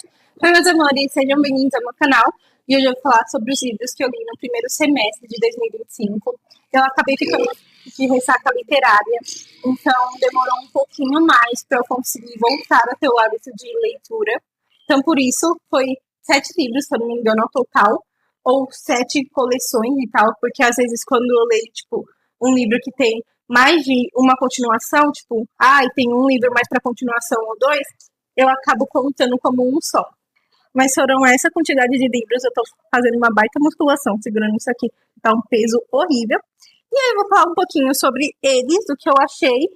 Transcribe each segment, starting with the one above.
Oi, meus amores, sejam bem-vindos ao meu canal. E hoje eu vou falar sobre os livros que eu li no primeiro semestre de 2025. Eu acabei ficando de ressaca literária, então demorou um pouquinho mais para eu conseguir voltar a ter o hábito de leitura. Então, por isso, foi 7 livros, se eu não me engano, ao total, ou 7 coleções e tal, porque às vezes quando eu leio, tipo, um livro que tem mais de uma continuação, tipo, e tem um livro mais para continuação ou 2, eu acabo contando como um só. Mas foram essa quantidade de livros, eu tô fazendo uma baita musculação, segurando isso aqui, tá um peso horrível. E aí eu vou falar um pouquinho sobre eles, do que eu achei,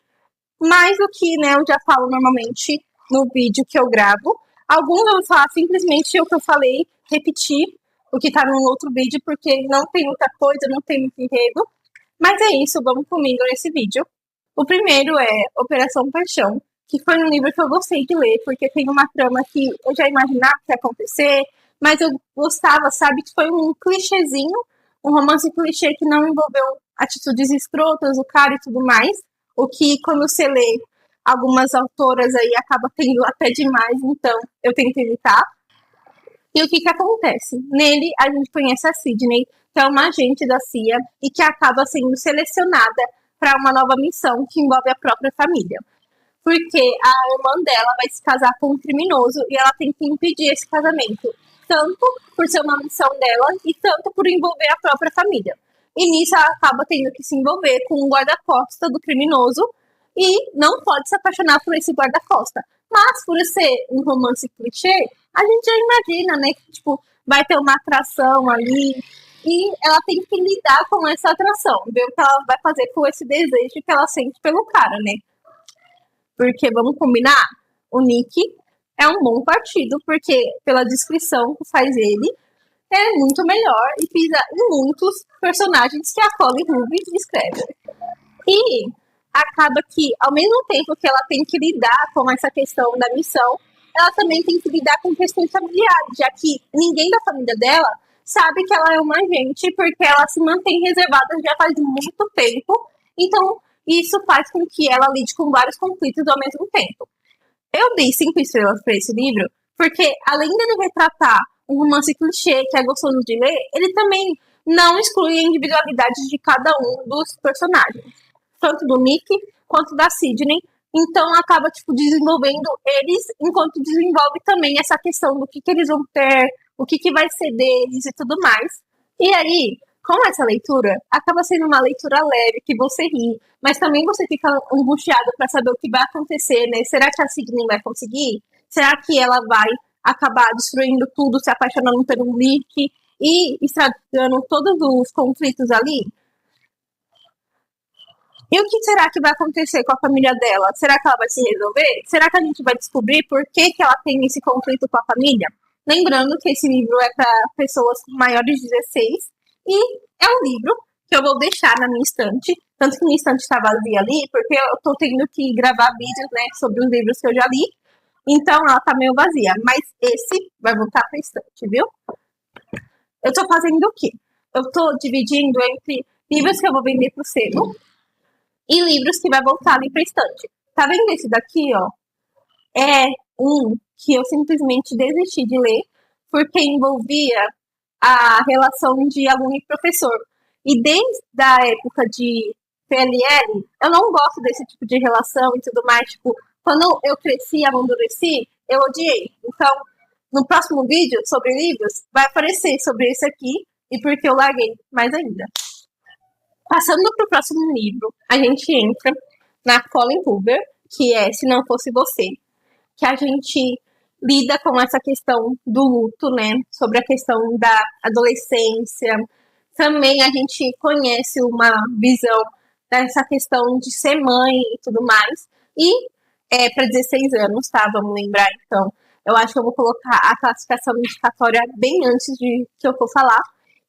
mais do que, né, eu já falo normalmente no vídeo que eu gravo. Alguns eu vou falar simplesmente o que eu falei, repetir o que tá no outro vídeo, porque não tem muita coisa, não tem muito enredo. Mas é isso, vamos comigo nesse vídeo. O primeiro é Operação Paixão, que foi um livro que eu gostei de ler, porque tem uma trama que eu já imaginava que ia acontecer, mas eu gostava, sabe, que foi um clichêzinho, um romance clichê que não envolveu atitudes escrotas do cara e tudo mais, o que quando você lê algumas autoras aí acaba tendo até demais, então eu tento evitar. E o que acontece? Nele, a gente conhece a Sidney, que é uma agente da CIA e que acaba sendo selecionada para uma nova missão que envolve a própria família. Porque a irmã dela vai se casar com um criminoso e ela tem que impedir esse casamento, tanto por ser uma missão dela e tanto por envolver a própria família. E nisso ela acaba tendo que se envolver com um guarda-costas do criminoso e não pode se apaixonar por esse guarda-costas. Mas por ser um romance clichê, a gente já imagina, né, que tipo, vai ter uma atração ali e ela tem que lidar com essa atração, ver o que ela vai fazer com esse desejo que ela sente pelo cara, né? Porque, vamos combinar, o Nick é um bom partido, porque pela descrição que faz ele, é muito melhor e pisa em muitos personagens que a Colleen Hoover descreve. E acaba que, ao mesmo tempo que ela tem que lidar com essa questão da missão, ela também tem que lidar com questões familiares, já que ninguém da família dela sabe que ela é uma agente, porque ela se mantém reservada já faz muito tempo. Então, isso faz com que ela lide com vários conflitos ao mesmo tempo. Eu dei 5 estrelas para esse livro, porque além dele retratar um romance clichê que é gostoso de ler, ele também não exclui a individualidade de cada um dos personagens, tanto do Nick quanto da Sidney. Então acaba tipo desenvolvendo eles, enquanto desenvolve também essa questão do que eles vão ter, o que vai ser deles e tudo mais. E aí, com essa leitura, acaba sendo uma leitura leve, que você ri, mas também você fica angustiado para saber o que vai acontecer, né? Será que a Sidney vai conseguir? Será que ela vai acabar destruindo tudo, se apaixonando pelo Nick e estragando todos os conflitos ali? E o que será que vai acontecer com a família dela? Será que ela vai se resolver? Será que a gente vai descobrir por que ela tem esse conflito com a família? Lembrando que esse livro é para pessoas maiores de 16 e é um livro que eu vou deixar na minha estante, tanto que minha estante está vazia ali, porque eu estou tendo que gravar vídeos, né, sobre os livros que eu já li, então ela está meio vazia, mas esse vai voltar para a estante, viu? Eu estou fazendo o quê? Eu estou dividindo entre livros que eu vou vender para o sebo e livros que vai voltar ali para a estante. Tá vendo esse daqui, ó? É um que eu simplesmente desisti de ler, porque envolvia a relação de aluno e professor. E desde a época de PLL, eu não gosto desse tipo de relação e tudo mais. Tipo, quando eu cresci, amadureci, eu odiei. Então, no próximo vídeo sobre livros, vai aparecer sobre esse aqui e porque eu larguei mais ainda. Passando para o próximo livro, a gente entra na Colleen Hoover, que é Se Não Fosse Você, que a gente lida com essa questão do luto, né? Sobre a questão da adolescência. Também a gente conhece uma visão dessa questão de ser mãe e tudo mais. E é para 16 anos, tá? Vamos lembrar, então. Eu acho que eu vou colocar a classificação indicatória bem antes de que eu for falar.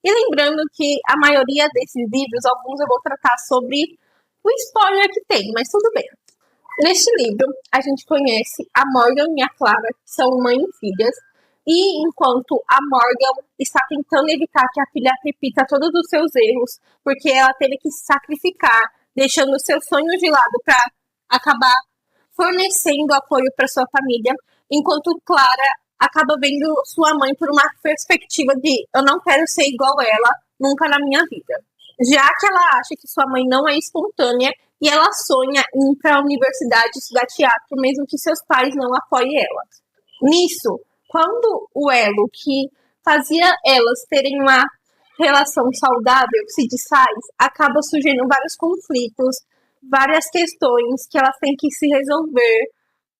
E lembrando que a maioria desses livros, alguns eu vou tratar sobre o spoiler que tem, mas tudo bem. Neste livro, a gente conhece a Morgan e a Clara, que são mãe e filhas, e enquanto a Morgan está tentando evitar que a filha repita todos os seus erros, porque ela teve que se sacrificar, deixando seus sonhos de lado para acabar fornecendo apoio para sua família, enquanto Clara acaba vendo sua mãe por uma perspectiva de eu não quero ser igual ela nunca na minha vida. Já que ela acha que sua mãe não é espontânea e ela sonha em ir para a universidade estudar teatro, mesmo que seus pais não apoiem ela. Nisso, quando o elo que fazia elas terem uma relação saudável se desfaz, acaba surgindo vários conflitos, várias questões que elas têm que se resolver.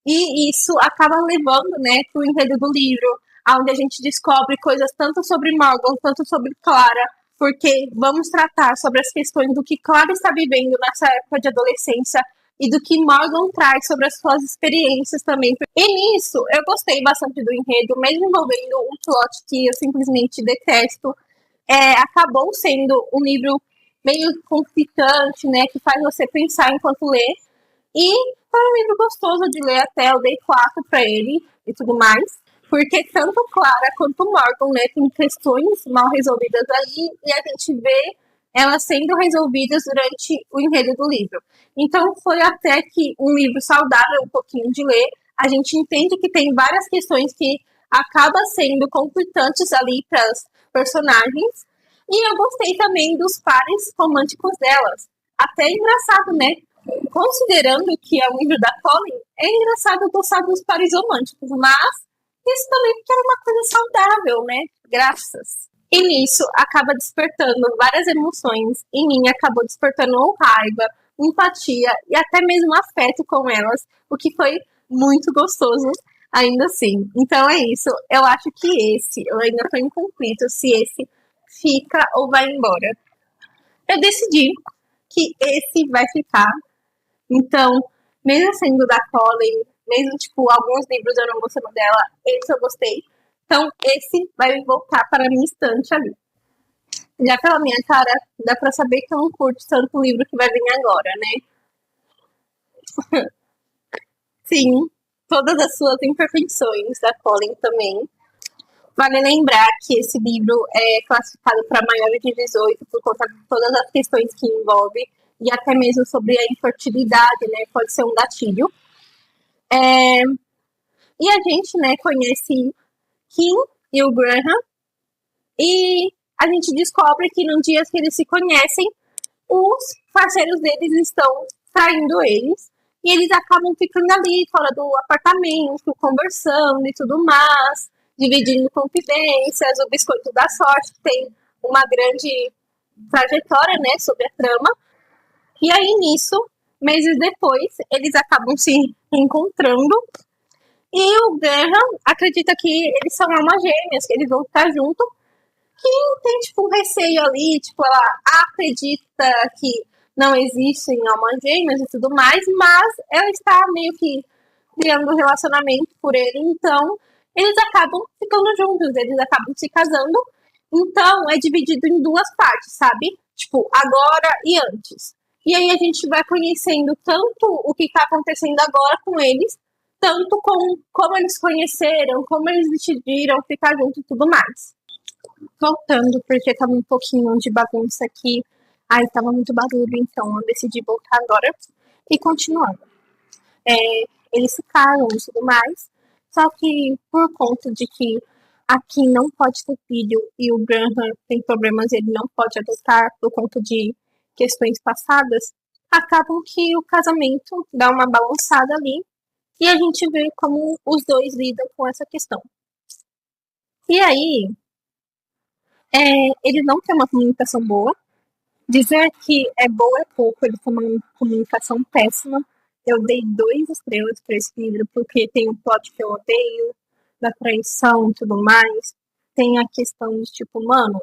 E isso acaba levando, né, para o enredo do livro, onde a gente descobre coisas tanto sobre Morgan quanto sobre Clara, porque vamos tratar sobre as questões do que Clara está vivendo nessa época de adolescência e do que Morgan traz sobre as suas experiências também. E nisso, eu gostei bastante do enredo, mesmo envolvendo um plot que eu simplesmente detesto. Acabou sendo um livro meio conflitante, né, que faz você pensar enquanto lê. E foi um livro gostoso de ler até, eu dei 4 para ele e tudo mais. Porque tanto Clara quanto Morgan, né, tem questões mal resolvidas aí e a gente vê elas sendo resolvidas durante o enredo do livro. Então foi até que um livro saudável, um pouquinho de ler, a gente entende que tem várias questões que acabam sendo conflitantes ali para as personagens. E eu gostei também dos pares românticos delas. Até engraçado, né? Considerando que é um livro da Colin, é engraçado gostar dos pares românticos, mas isso também porque era uma coisa saudável, né? Graças. E nisso acaba despertando várias emoções. Em mim acabou despertando raiva, empatia e até mesmo afeto com elas, o que foi muito gostoso ainda assim. Então é isso. Eu acho que eu ainda estou em conflito se esse fica ou vai embora. Eu decidi que esse vai ficar. Então, mesmo sendo da Colin, mesmo, tipo, alguns livros eu não gostei dela, esse eu gostei. Então, esse vai voltar para a minha estante ali. Já pela minha cara, dá pra saber que eu não curto tanto o livro que vai vir agora, né? Sim, todas as suas imperfeições da Colin também. Vale lembrar que esse livro é classificado para maiores de 18 por conta de todas as questões que envolve e até mesmo sobre a infertilidade, né? Pode ser um gatilho. E a gente, né, conhece Kim e o Graham e a gente descobre que no dia que eles se conhecem, os parceiros deles estão traindo eles e eles acabam ficando ali fora do apartamento, conversando e tudo mais, dividindo confidências. O Biscoito da Sorte tem uma grande trajetória, né, sobre a trama. E aí, nisso, meses depois, eles acabam se encontrando e o Graham acredita que eles são almas gêmeas, que eles vão ficar juntos. Que tem, tipo, um receio ali, tipo, ela acredita que não existem almas gêmeas e tudo mais, mas ela está meio que criando um relacionamento por ele, então eles acabam ficando juntos, eles acabam se casando, então é dividido em 2 partes, sabe? Tipo, agora e antes. E aí a gente vai conhecendo tanto o que está acontecendo agora com eles, tanto com como eles conheceram, como eles decidiram ficar juntos e tudo mais. Voltando, porque tava um pouquinho de bagunça aqui. Aí tava muito barulho, então eu decidi voltar agora e continuando. Eles ficaram e tudo mais, só que por conta de que a Kim não pode ter filho e o Graham tem problemas, ele não pode adotar por conta de questões passadas, acabam que o casamento dá uma balançada ali e a gente vê como os dois lidam com essa questão. E aí, eles não têm uma comunicação boa. Dizer que é boa é pouco, eles têm uma comunicação péssima. Eu dei 2 estrelas para esse livro, porque tem um plot que eu odeio, da traição e tudo mais. Tem a questão de, tipo, mano,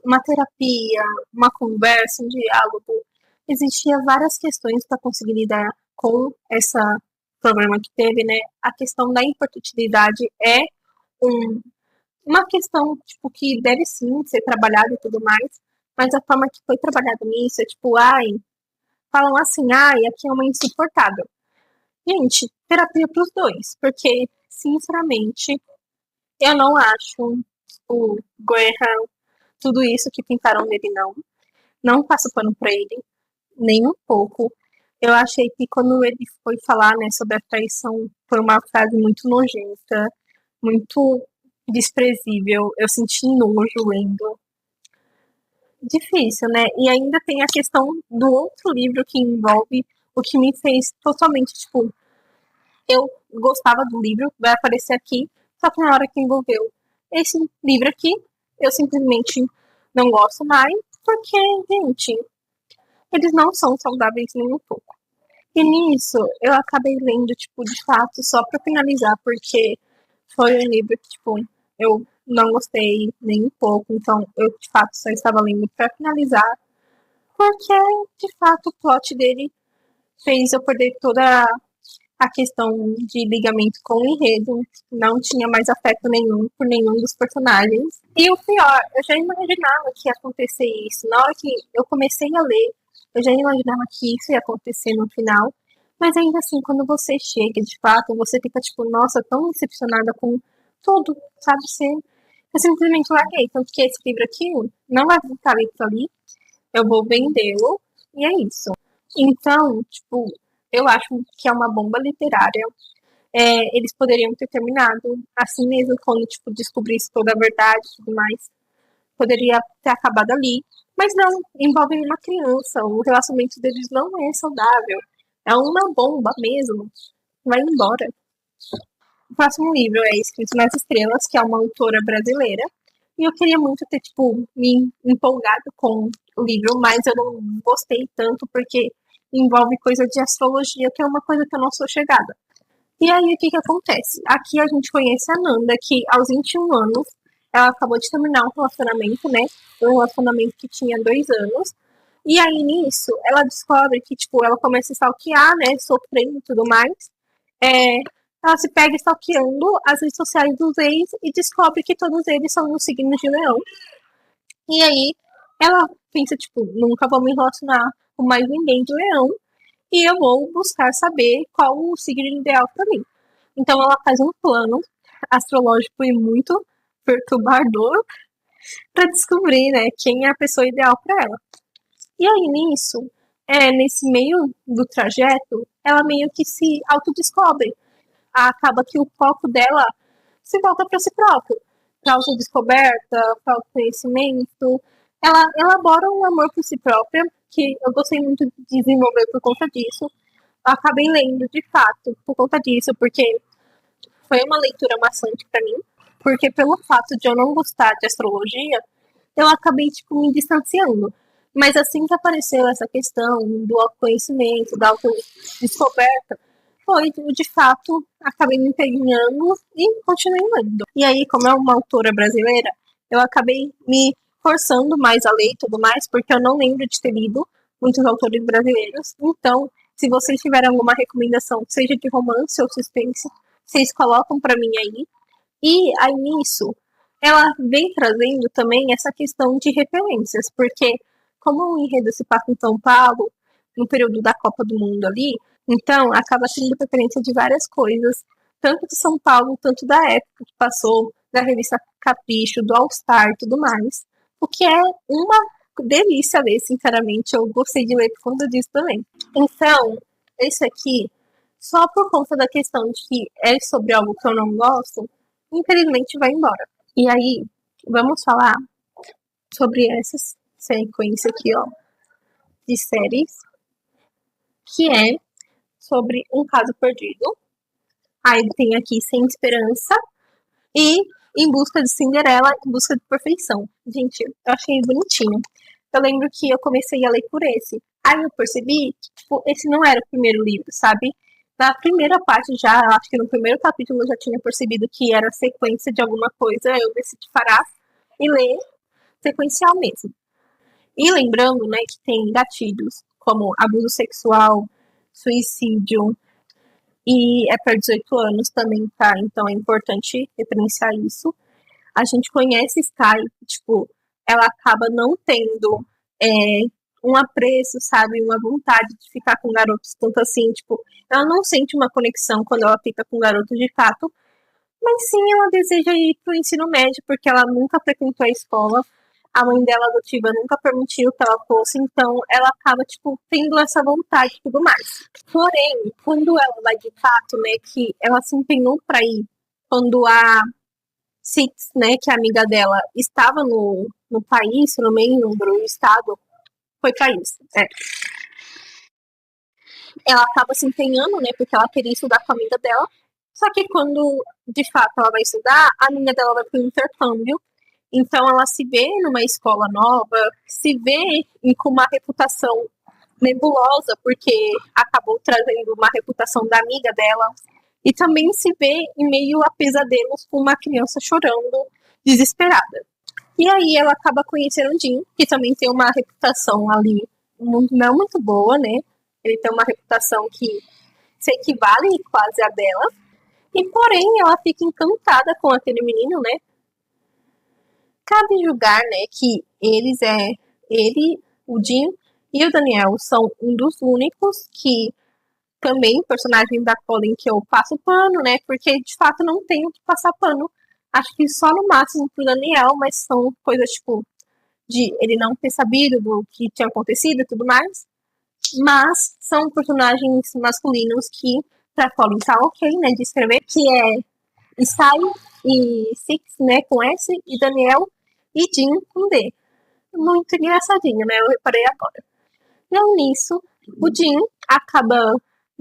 uma terapia, uma conversa, um diálogo. Existia várias questões para conseguir lidar com esse problema que teve, né? A questão da infertilidade é uma questão, tipo, que deve sim ser trabalhada e tudo mais, mas a forma que foi trabalhado nisso é tipo, falam assim, aqui é uma insuportável. Gente, terapia pros dois, porque, sinceramente, eu não acho o Graham tudo isso que pintaram nele, não. Não passo pano pra ele, nem um pouco. Eu achei que quando ele foi falar, né, sobre a traição, foi uma frase muito nojenta, muito desprezível. Eu senti nojo lendo. Difícil, né? E ainda tem a questão do outro livro que envolve o que me fez totalmente, tipo, eu gostava do livro, vai aparecer aqui, só que na hora que envolveu esse livro aqui, eu simplesmente não gosto mais, porque, gente, eles não são saudáveis nem um pouco. E nisso, eu acabei lendo, tipo, de fato, só pra finalizar, porque foi um livro que, tipo, eu não gostei nem um pouco, então eu, de fato, só estava lendo pra finalizar, porque, de fato, o plot dele fez eu perder toda a questão de ligamento com o enredo, não tinha mais afeto nenhum por nenhum dos personagens. E o pior, eu já imaginava que ia acontecer isso. Na hora que eu comecei a ler, eu já imaginava que isso ia acontecer no final. Mas ainda assim, quando você chega, de fato, você fica tipo, nossa, tão decepcionada com tudo, sabe? Eu simplesmente larguei. Tanto que esse livro aqui não vai ficar ali, eu vou vendê-lo, e é isso. Então, tipo, eu acho que é uma bomba literária. Eles poderiam ter terminado assim mesmo, quando, tipo, descobrisse toda a verdade e tudo mais. Poderia ter acabado ali. Mas não, envolve uma criança. O relacionamento deles não é saudável. É uma bomba mesmo. Vai embora. O próximo livro é Escrito nas Estrelas, que é uma autora brasileira. E eu queria muito ter, tipo, me empolgado com o livro, mas eu não gostei tanto porque envolve coisa de astrologia, que é uma coisa que eu não sou chegada. E aí, o que que acontece? Aqui a gente conhece a Nanda, que aos 21 anos, ela acabou de terminar um relacionamento, né? Um relacionamento que tinha 2 anos. E aí, nisso, ela descobre que, tipo, ela começa a stalkear, né? Sofrendo e tudo mais. É, ela se pega stalkeando as redes sociais dos ex e descobre que todos eles são no signo de leão. E aí, ela pensa, tipo, nunca vou me relacionar com mais ninguém de leão. E eu vou buscar saber qual o signo ideal para mim. Então ela faz um plano astrológico e muito perturbador para descobrir, né, quem é a pessoa ideal para ela. E aí nisso, nesse meio do trajeto, ela meio que se autodescobre. Acaba que o foco dela se volta para si próprio, para autodescoberta, para autoconhecimento. Ela elabora um amor por si própria, que eu gostei muito de desenvolver por conta disso. Eu acabei lendo, de fato, por conta disso, porque foi uma leitura maçante para mim, porque pelo fato de eu não gostar de astrologia, eu acabei, tipo, me distanciando. Mas assim que apareceu essa questão do autoconhecimento, da autodescoberta, foi, de fato, acabei me empenhando e continuei lendo. E aí, como é uma autora brasileira, eu acabei me forçando mais a ler e tudo mais, porque eu não lembro de ter lido muitos autores brasileiros. Então, se vocês tiverem alguma recomendação, seja de romance ou suspense, vocês colocam para mim aí. E aí nisso, ela vem trazendo também essa questão de referências, porque como o enredo se passa em São Paulo, no período da Copa do Mundo ali, então acaba tendo referência de várias coisas, tanto de São Paulo, tanto da época que passou, da revista Capricho, do All Star e tudo mais, o que é uma delícia ler, sinceramente, eu gostei de ler por conta disso também. Então, esse aqui, só por conta da questão de que é sobre algo que eu não gosto, infelizmente vai embora. E aí, vamos falar sobre essa sequência aqui, ó, de séries, que é sobre um caso perdido. Aí tem aqui Sem Esperança e Em Busca de Cinderela, Em Busca de Perfeição. Gente, eu achei bonitinho. Eu lembro que eu comecei a ler por esse. Aí eu percebi que, tipo, esse não era o primeiro livro, sabe? Na primeira parte já, acho que no primeiro capítulo eu já tinha percebido que era sequência de alguma coisa. Eu decidi parar e ler sequencial mesmo. E lembrando, né, que tem gatilhos como abuso sexual, suicídio e é para 18 anos também, tá? Então é importante referenciar isso. A gente conhece Sky, tipo, ela acaba não tendo um apreço, sabe? Uma vontade de ficar com garotos tanto assim, tipo, ela não sente uma conexão quando ela fica com garotos de fato, mas sim ela deseja ir pro ensino médio, porque ela nunca frequentou a escola, a mãe dela adotiva nunca permitiu que ela fosse, então ela acaba, tipo, tendo essa vontade e tudo mais. Porém, quando ela vai de fato, né, que ela se empenhou pra ir, quando a Six, né, que é a amiga dela, estava no país, se não me lembro, o estado, foi país, ela acaba se empenhando, né, porque ela queria estudar com a amiga dela, só que quando, de fato, ela vai estudar, a amiga dela vai para o intercâmbio, então ela se vê numa escola nova, se vê com uma reputação nebulosa, porque acabou trazendo uma reputação da amiga dela, e também se vê em meio a pesadelos com uma criança chorando, desesperada. E aí ela acaba conhecendo o Jim, que também tem uma reputação ali não muito boa, né? Ele tem uma reputação que se equivale quase a dela. E porém ela fica encantada com aquele menino, né? Cabe julgar, né, que ele, o Jim e o Daniel são um dos únicos que também, personagem da Colin, que eu passo pano, né? Porque de fato não tenho que passar pano. Acho que só no máximo pro Daniel, mas são coisas tipo de ele não ter sabido do que tinha acontecido e tudo mais. Mas são personagens masculinos que pra Colin tá ok, né? De escrever, que é Isai e Six, né? Com S, e Daniel e Jim com D. Muito engraçadinho, né? Eu reparei agora. Não nisso, o Jim acaba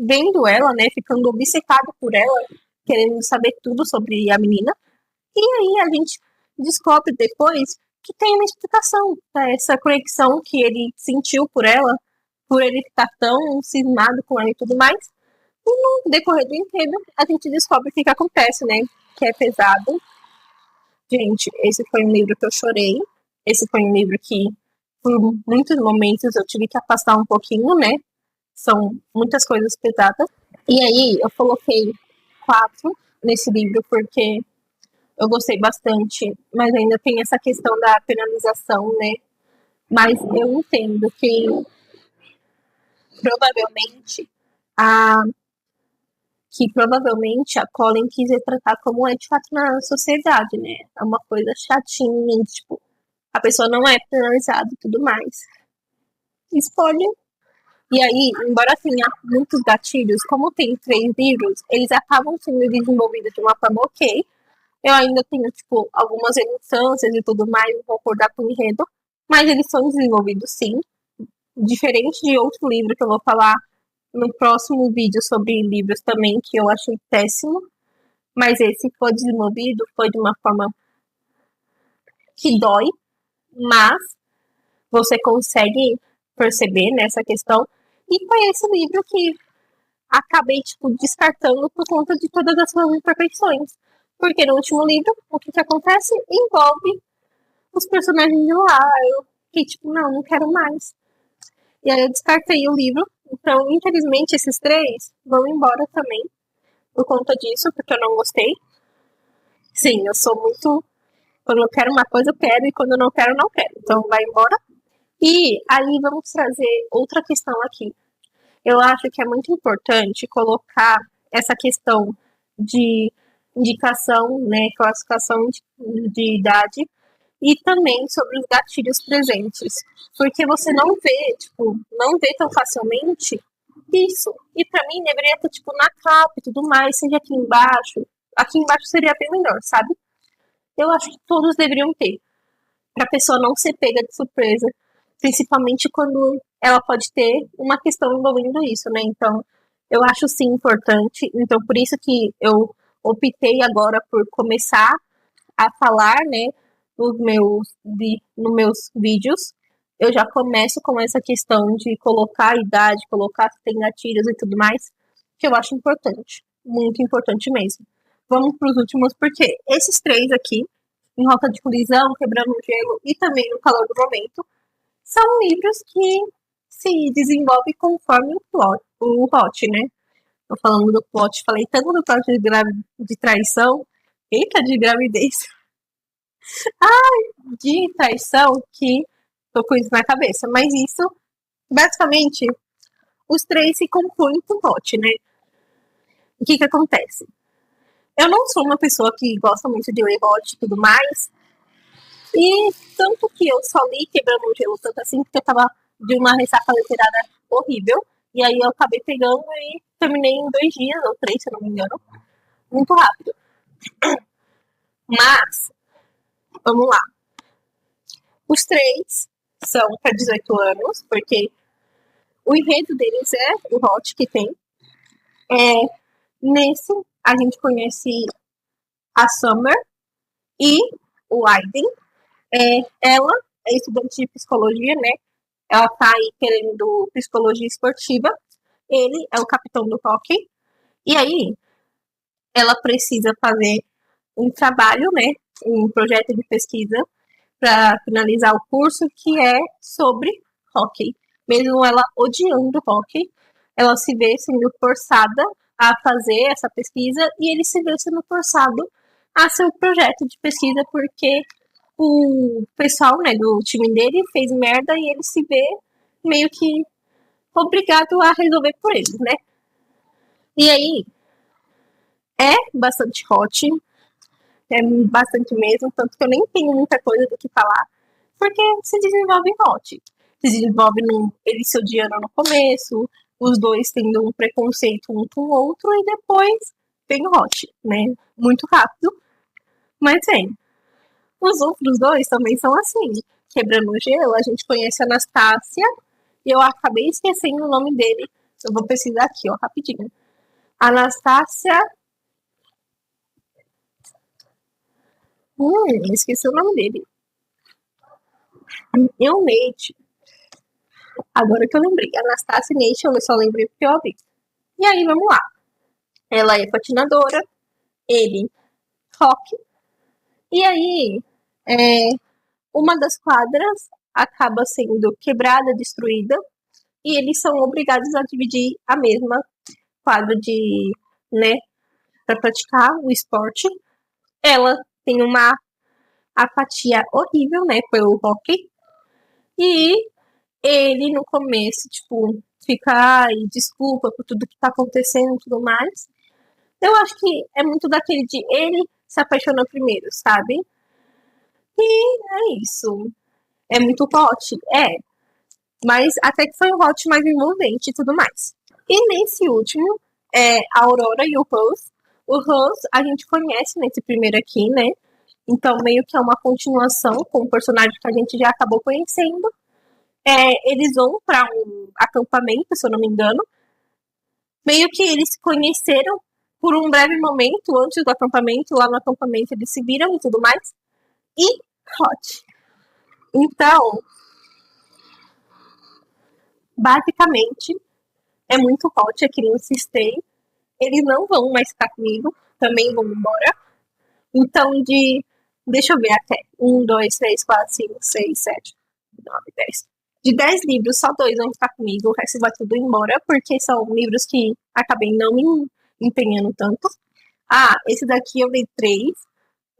vendo ela, né, ficando obcecado por ela, querendo saber tudo sobre a menina. E aí a gente descobre depois que tem uma explicação para essa conexão que ele sentiu por ela, por ele estar tão cismado com ela e tudo mais. E no decorrer do enredo, a gente descobre o que acontece, né, que é pesado. Gente, esse foi um livro que eu chorei. Esse foi um livro que, por muitos momentos, eu tive que afastar um pouquinho, né? São muitas coisas pesadas. E aí, eu coloquei 4 nesse livro porque eu gostei bastante, mas ainda tem essa questão da penalização, né? Mas eu entendo que provavelmente a a Colin quis retratar como é de fato na sociedade, né? É uma coisa chatinha, tipo, a pessoa não é penalizada e tudo mais. Spoiler. E aí, embora tenha muitos gatilhos, como tem 3 livros, eles acabam sendo desenvolvidos de uma forma ok. Eu ainda tenho, tipo, algumas relutâncias e tudo mais, em concordar com o enredo, mas eles são desenvolvidos sim. Diferente de outro livro que eu vou falar no próximo vídeo sobre livros também, que eu achei péssimo. Mas esse foi desenvolvido, foi de uma forma que dói, mas você consegue perceber nessa questão. E foi esse livro que acabei, tipo, descartando por conta de todas as suas imperfeições. Porque no último livro, o que acontece? Envolve os personagens de lá. Eu fiquei, tipo, não quero mais. E aí eu descartei o livro. Então, infelizmente, esses 3 vão embora também. Por conta disso, porque eu não gostei. Sim, eu sou muito... Quando eu quero uma coisa, eu quero. E quando eu não quero, não quero. Então, vai embora. E aí, vamos trazer outra questão aqui. Eu acho que é muito importante colocar essa questão de indicação, né, classificação de idade e também sobre os gatilhos presentes, porque você não vê, tipo, não vê tão facilmente isso. E para mim deveria estar tipo na capa e tudo mais, seja aqui embaixo. Aqui embaixo seria bem melhor, sabe? Eu acho que todos deveriam ter, para a pessoa não ser pega de surpresa, principalmente quando ela pode ter uma questão envolvendo isso, né? Então, eu acho sim importante. Então, por isso que eu optei agora por começar a falar, né, nos meus vídeos. Eu já começo com essa questão de colocar a idade, colocar se tem gatilhos e tudo mais, que eu acho importante. Muito importante mesmo. Vamos para os últimos, porque esses 3 aqui, Em Rota de Colisão, Quebrando o Gelo e também No Calor do Momento, são livros que se desenvolvem conforme o plot, né? Tô falando do plot, falei tanto do plot de traição, eita, de gravidez, de traição, que tô com isso na cabeça. Mas isso, basicamente, os 3 se compõem com o plot, né? O que acontece? Eu não sou uma pessoa que gosta muito de ler plot e tudo mais, e tanto que eu só li Quebrando o Gelo, tanto assim, porque eu tava de uma ressaca literária horrível. E aí eu acabei pegando e terminei em 2 dias, ou 3, se eu não me engano. Muito rápido. Mas, vamos lá. Os 3 são para 18 anos, porque o enredo deles é o Hot que tem. Nesse, a gente conhece a Summer e o Aiden. Ela é estudante de psicologia, né? Ela tá aí querendo psicologia esportiva. Ele é o capitão do hockey. E aí, ela precisa fazer um trabalho, né? Um projeto de pesquisa para finalizar o curso que é sobre hockey. Mesmo ela odiando hockey, ela se vê sendo forçada a fazer essa pesquisa e ele se vê sendo forçado a seu projeto de pesquisa porque o pessoal, né, do time dele fez merda e ele se vê meio que obrigado a resolver por eles, né? E aí, é bastante hot, é bastante mesmo, tanto que eu nem tenho muita coisa do que falar, porque se desenvolve hot. Se desenvolve eles se odiando no começo, os dois tendo um preconceito um com o outro, e depois vem hot, né? Muito rápido, mas vem. Os outros dois também são assim. Quebrando o gelo, a gente conhece a Anastácia, e eu acabei esquecendo o nome dele. Eu vou pesquisar aqui, ó, rapidinho. Anastácia. Esqueci o nome dele. Nate. Agora que eu lembrei. Anastácia e Nate, eu só lembrei porque eu abri. E aí, vamos lá. Ela é patinadora, ele rock. E aí, uma das quadras acaba sendo quebrada, destruída, e eles são obrigados a dividir a mesma quadra de, né, para praticar o esporte. Ela tem uma apatia horrível, né, pelo hockey. E ele, no começo, tipo, fica, ai, desculpa por tudo que tá acontecendo e tudo mais. Eu acho que é muito daquele de ele se apaixonou primeiro, sabe? E é isso. É muito hot? É. Mas até que foi um hot mais envolvente e tudo mais. E nesse último, a Aurora e o Rose. O Rose a gente conhece nesse primeiro aqui, né? Então meio que é uma continuação com um personagem que a gente já acabou conhecendo. Eles vão para um acampamento, se eu não me engano. Meio que eles se conheceram por um breve momento antes do acampamento. Lá no acampamento eles se viram e tudo mais. E hot. Então, basicamente, é muito hot aqui no Stay. Eles não vão mais ficar comigo, também vão embora. Então, deixa eu ver até. 1, 2, 3, 4, 5, 6, 7, 9, 10. De 10 livros, só 2 vão ficar comigo, o resto vai tudo embora, porque são livros que acabei não me empenhando tanto. Esse daqui eu dei 3.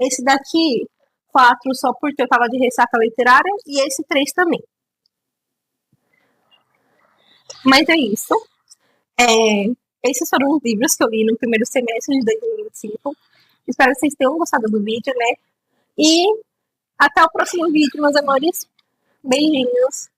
Esse daqui, 4 só porque eu tava de ressaca literária, e esse 3 também. Mas é isso. Esses foram os livros que eu li no primeiro semestre de 2025. Espero que vocês tenham gostado do vídeo, né? E até o próximo vídeo, meus amores. Beijinhos.